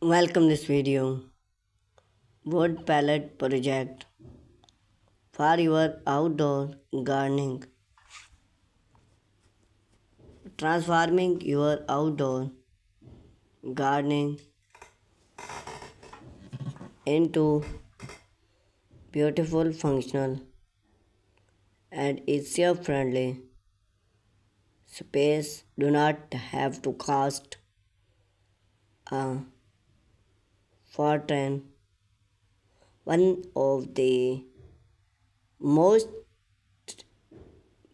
Welcome this video. Wood pallet project for your outdoor gardening. Transforming your outdoor gardening into beautiful, functional, and easier friendly space. Do not have to cost a fortune. One of the most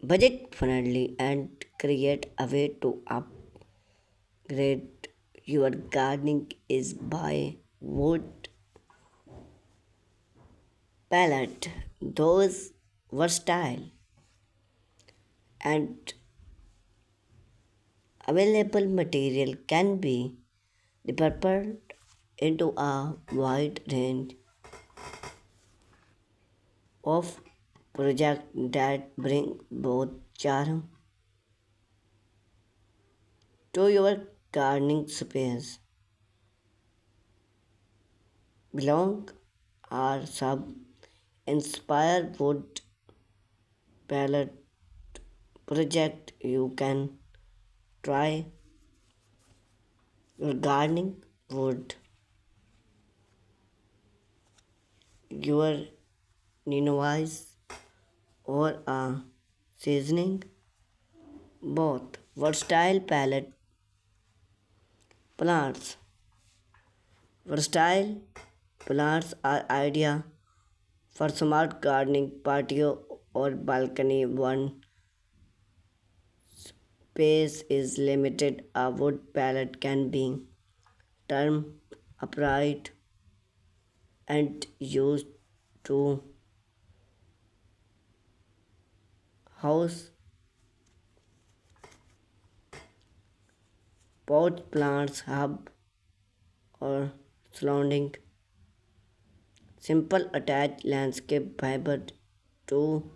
budget friendly and create a way to upgrade your gardening is by wood palette. Those versatile and available material can be repurposed into a wide range of projects that bring both charm to your gardening space. Belong or sub inspire wood palette project. You can try your gardening wood, your innovice or a seasoning, both versatile palette plants. Versatile plants are idea for smart gardening patio or balcony. One space is limited. A wood palette can be turned upright and used to house pot plants, hub, or surrounding. Simple attach landscape fiber to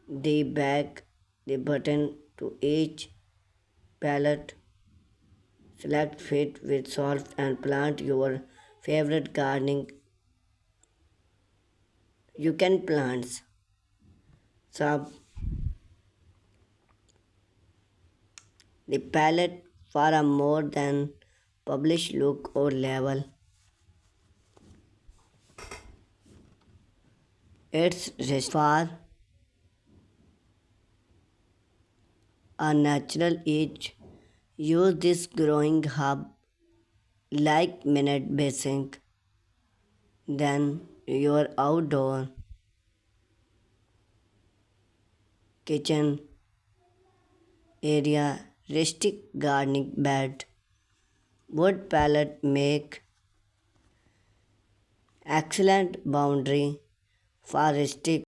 the back, the button to each pallet. Select fit with solve and plant your favorite gardening. You can plant sub the palette for a more than published look or level. It's rest for a natural edge. Use this growing hub like minute basic. Then your outdoor kitchen area, rustic gardening bed, wood pallet make excellent boundary for rustic